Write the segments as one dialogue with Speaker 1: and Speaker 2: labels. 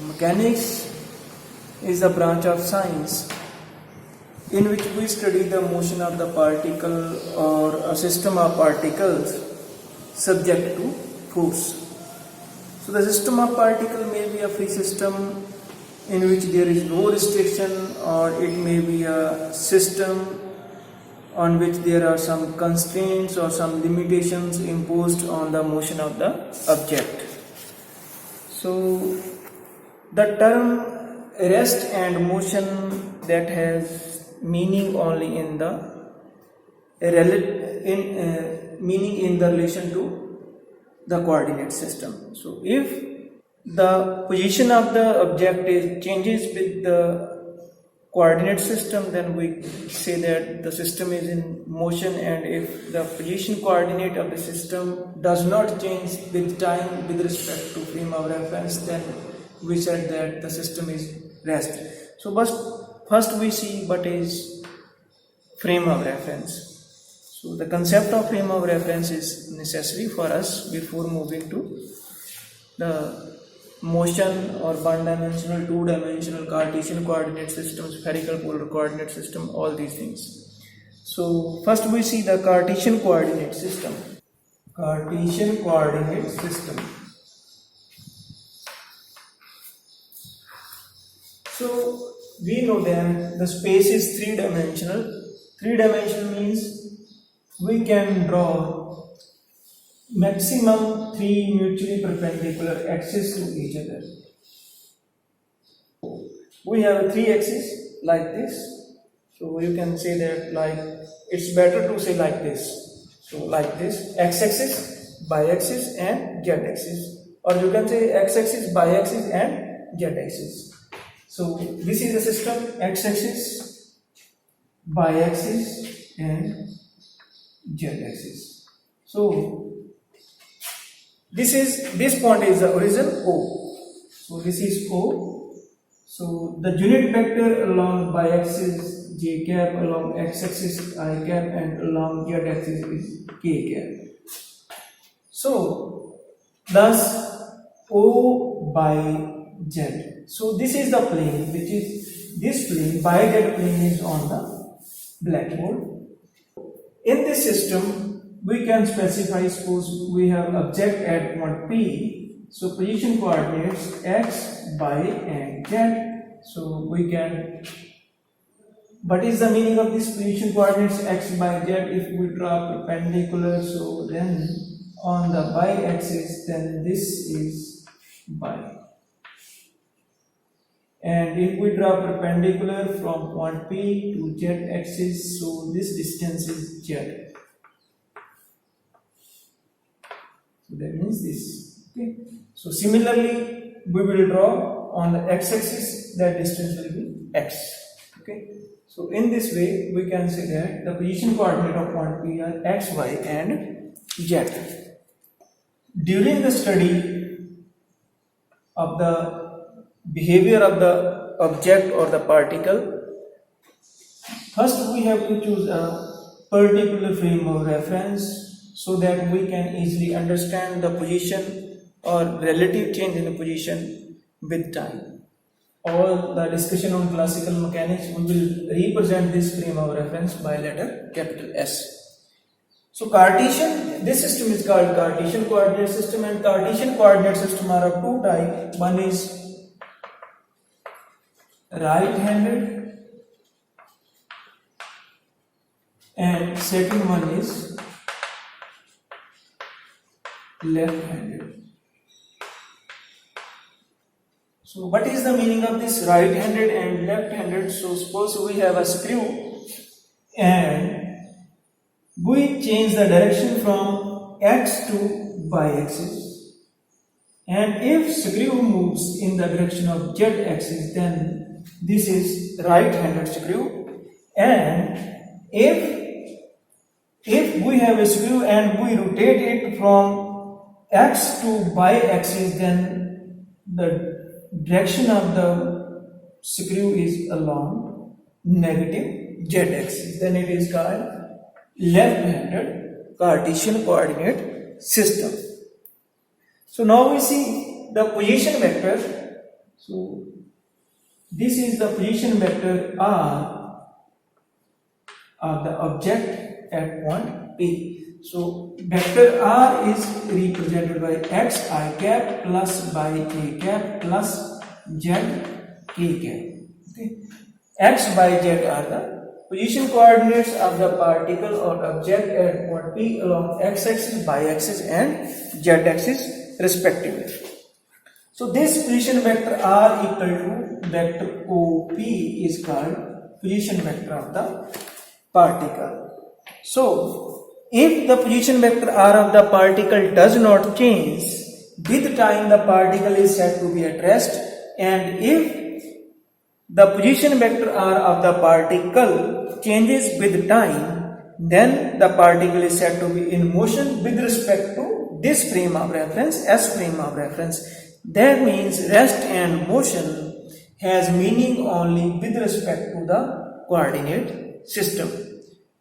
Speaker 1: mechanics is a branch of science in which we study the motion of the particle or a system of particles subject to force. So the system of particle may be a free system in which there is no restriction, or it may be a system on which there are some constraints or some limitations imposed on the motion of the object. So the term rest and motion, that has meaning only in the meaning in the relation to the coordinate system. So if the position of the object changes with the coordinate system, then we say that the system is in motion, and if the position coordinate of the system does not change with time with respect to frame of reference, then we said that the system is rest. So first we see what is frame of reference. So the concept of frame of reference is necessary for us before moving to the motion or one-dimensional, two-dimensional, Cartesian coordinate system, spherical polar coordinate system, all these things. So first we see the Cartesian coordinate system. Cartesian coordinate system. So we know that the space is three-dimensional. Three-dimensional means we can draw maximum three mutually perpendicular axes to each other. We have three axes like this. So you can say that, like, it's better to say like this. So like this, x-axis, y-axis and z-axis. Or you can say x-axis, y-axis and z-axis. So this is the system, x-axis, y-axis and z-axis. So this point is the origin O. So this is O. So the unit vector along y-axis j cap, along x-axis I cap, and along z-axis is k cap. So thus O by z. So this is the plane, which is this plane, by that plane is on the blackboard. In this system, we can specify, suppose we have object at point P, so position coordinates x, y and z. So we can, what is the meaning of this position coordinates x, y, z? If we draw perpendicular, so then on the y axis, then this is y. And if we draw perpendicular from point P to z axis, so this distance is z. So that means this. Okay. So similarly, we will draw on the x-axis, that distance will be x. Okay. So in this way, we can say that the position coordinate of point P are x, y, and z. During the study of the behavior of the object or the particle, first we have to choose a particular frame of reference so that we can easily understand the position or relative change in the position with time. All the discussion on classical mechanics, we will represent this frame of reference by letter capital S. So Cartesian, this system is called Cartesian coordinate system, and Cartesian coordinate system are of two types. One is right-handed and second one is left-handed. So what is the meaning of this right-handed and left-handed? So suppose we have a screw and we change the direction from x to y axis, and if screw moves in the direction of z axis, then this is right-handed screw. And if we have a screw and we rotate it from x to y axis, then the direction of the screw is along negative z axis. Then it is called left-handed Cartesian coordinate system. So now we see the position vector. So this is the position vector R of the object at point P. So vector R is represented by x I cap plus by j cap plus z k cap. Okay. X by z are the position coordinates of the particle or object at point P along x-axis, y-axis and z-axis respectively. So this position vector R equal to vector OP is called position vector of the particle. So if the position vector R of the particle does not change, with time the particle is said to be at rest, and if the position vector R of the particle changes with time, then the particle is said to be in motion with respect to this frame of reference, S frame of reference. That means rest and motion has meaning only with respect to the coordinate system.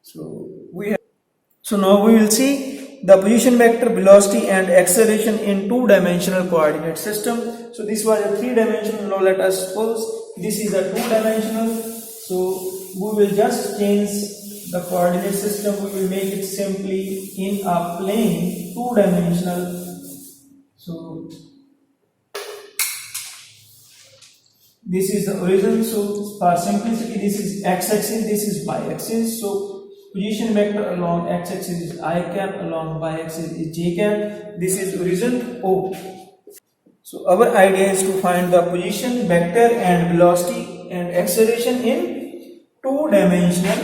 Speaker 1: So now we will see the position vector, velocity and acceleration in two-dimensional coordinate system. So this was a three-dimensional. Now let us suppose this is a two-dimensional. So we will just change the coordinate system. We will make it simply in a plane, two-dimensional. So this is the origin. So for simplicity, this is x-axis, this is y-axis. So position vector along x-axis is I cap, along y-axis is j cap. This is origin O. So our idea is to find the position vector and velocity and acceleration in two-dimensional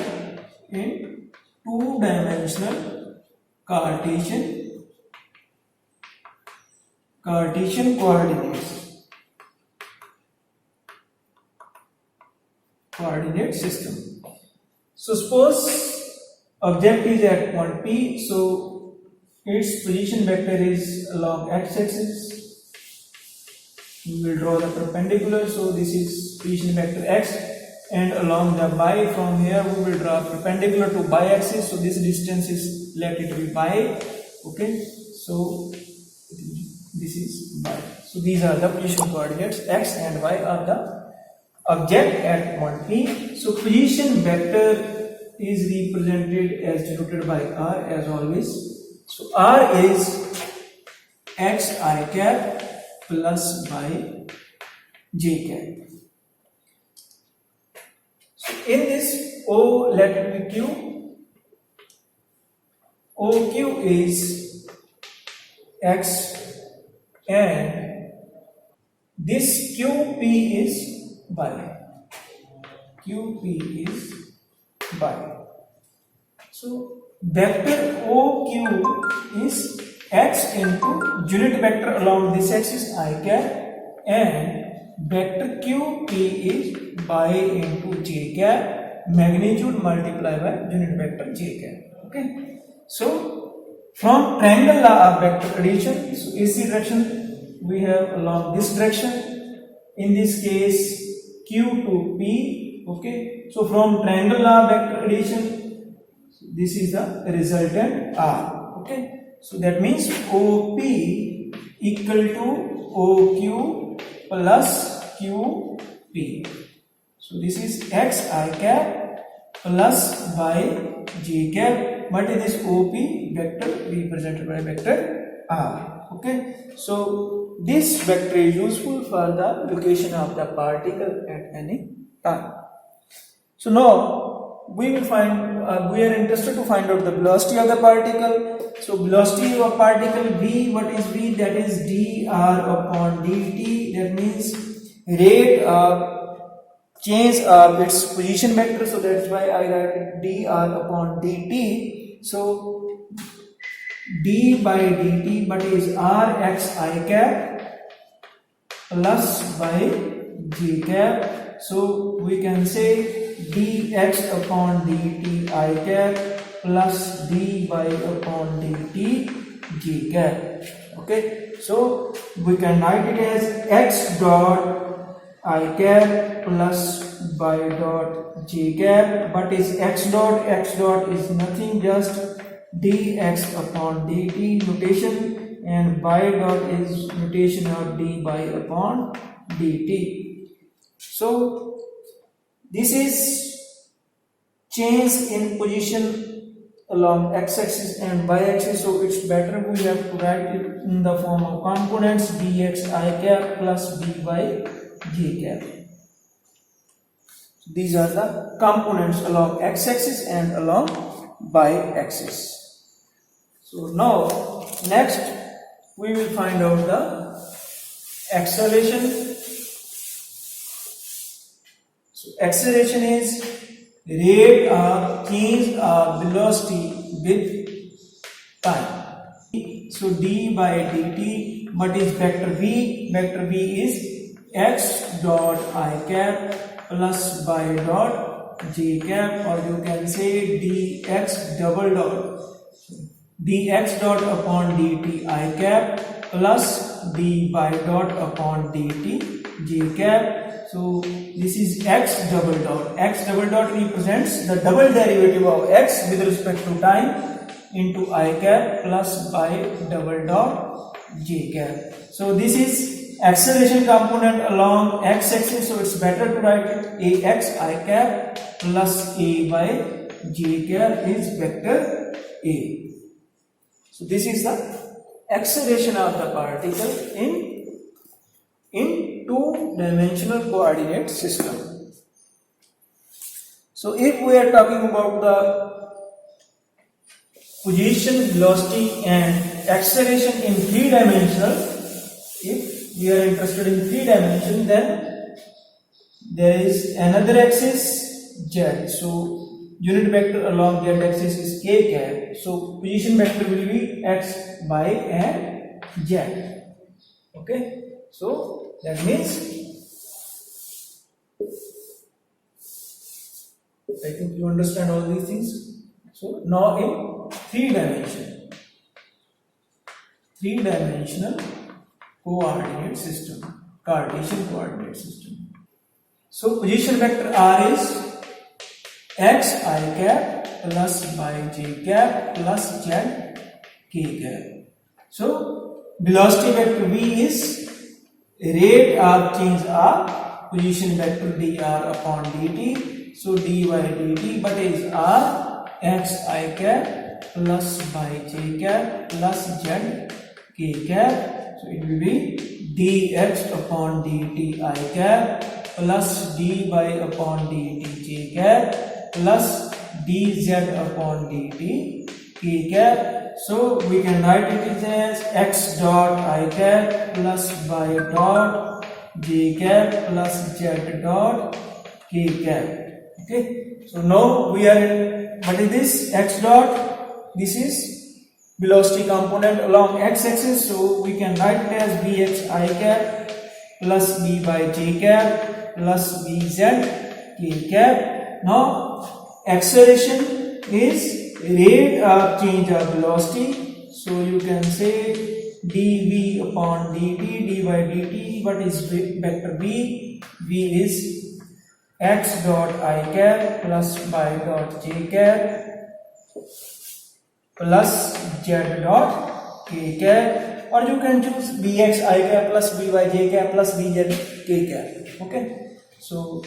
Speaker 1: Cartesian coordinate system. So suppose object is at point P, so its position vector is along x-axis. We will draw the perpendicular, so this is position vector x, and along the y from here we will draw perpendicular to y-axis, so this distance is, let it be y. Okay, so this is y. So these are the position coordinates, x and y are the object at point P. So position vector is represented as denoted by R as always. So R is x I cap plus by j cap. So in this O, let it be Q. OQ is x and this QP is y. QP is y. So vector OQ is x into unit vector along this axis I cap, and vector QP is y into j cap, magnitude multiplied by unit vector j cap. Okay. So from triangle law of vector addition, so AC direction we have along this direction. In this case Q to P. Okay. So from triangle law of vector addition, this is the resultant R. Okay. So that means OP equal to OQ plus QP. So this is x I cap plus y j cap, but it is OP vector represented by vector R. Okay. So this vector is useful for the location of the particle at any time. So now we will find, we are interested to find out the velocity of the particle. So velocity of particle V, what is V? That is dr upon dt. That means rate of change of its position vector. So that's why I write it dr upon dt. So d by dt, but is r x I cap plus by j cap. So we can say dx upon dt I cap plus dy upon dt j cap. Okay, so we can write it as x dot I cap plus y dot j cap. But is x dot? X dot is nothing, just dx upon dt notation, and y dot is notation of dy upon dt. So this is change in position along x-axis and y-axis, so it's better we have to write it in the form of components dx I cap plus dy j cap. These are the components along x-axis and along y-axis. So now next we will find out the acceleration. So acceleration is rate of change of velocity with time. So d by dt, what is vector v? Vector v is x dot I cap plus y dot j cap, or you can say dx double dot, dx dot upon dt I cap plus dy dot upon dt j cap. So this is x double dot. X double dot represents the double derivative of x with respect to time into I cap plus y double dot j cap. So this is acceleration component along x-axis, so it's better to write it ax I cap plus ay j cap is vector a. So this is the acceleration of the particle in two-dimensional coordinate system. So if we are talking about the position, velocity and acceleration in three-dimensional, if we are interested in three-dimension, then there is another axis z. So unit vector along z axis is k cap. So position vector will be x, y and z. Okay. So that means I think you understand all these things. So now in three-dimensional coordinate system, Cartesian coordinate system. So position vector r is x I cap plus y j cap plus z k cap. So velocity vector v is rate of change of position vector dr upon dt. So dy dt, but is r x I cap plus y j cap plus z k cap. So it will be dx upon dt I cap plus dy upon dt j cap plus dz upon dt k cap. So we can write it as x dot I cap plus y dot j cap plus z dot k cap. Okay. So now we are in, what is this? X dot. This is velocity component along x-axis. So we can write it as bx I cap plus b by j cap plus bz k cap. Now acceleration is rate of change of velocity. So you can say dv upon dt, dy dt. What is vector v? V is x dot I cap plus y dot j cap plus z dot k cap, or you can choose bx I cap plus by j cap plus bz k cap. Okay. So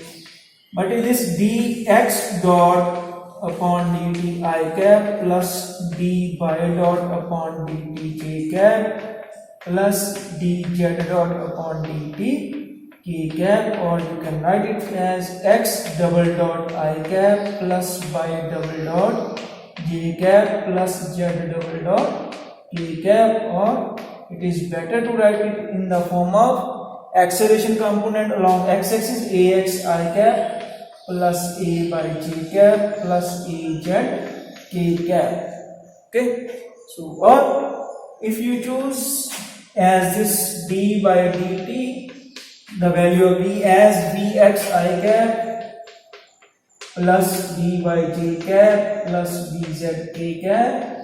Speaker 1: what is this? dx dot upon dt I cap plus dy dot upon dt j cap plus dz dot upon dt k cap, or you can write it as x double dot I cap plus y double dot j cap plus z double dot k cap, or it is better to write it in the form of acceleration component along x-axis ax I cap plus a by j cap plus az k cap. Okay. So or if you choose as this d by dt, the value of v as vx I cap plus d by j cap plus bz k cap,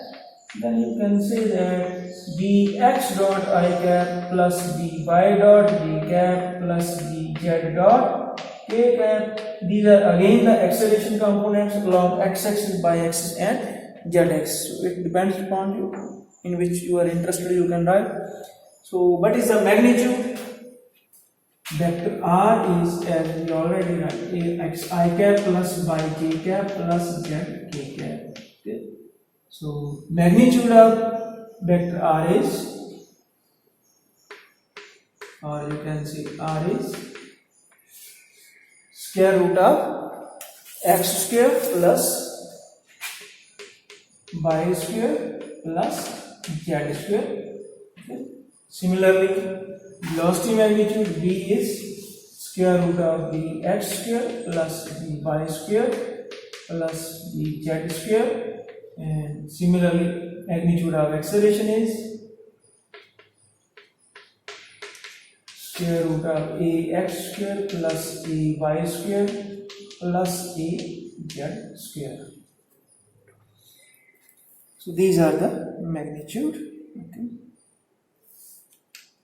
Speaker 1: then you can say that bx dot I cap plus by dot j cap plus bz dot k cap. These are again the acceleration components along x-axis, y-axis and z-axis. So it depends upon you in which you are interested, you can write. So what is the magnitude? vector r is, as we already write, a x I cap plus y j cap plus z k cap. Okay. So magnitude of vector r is, or you can say r is square root of x square plus y square plus z square. Okay. Similarly, velocity magnitude v is square root of vx square plus vy square plus vz square, and similarly magnitude of acceleration is square root of ax square plus ay square plus az square. So these are the magnitude. Okay.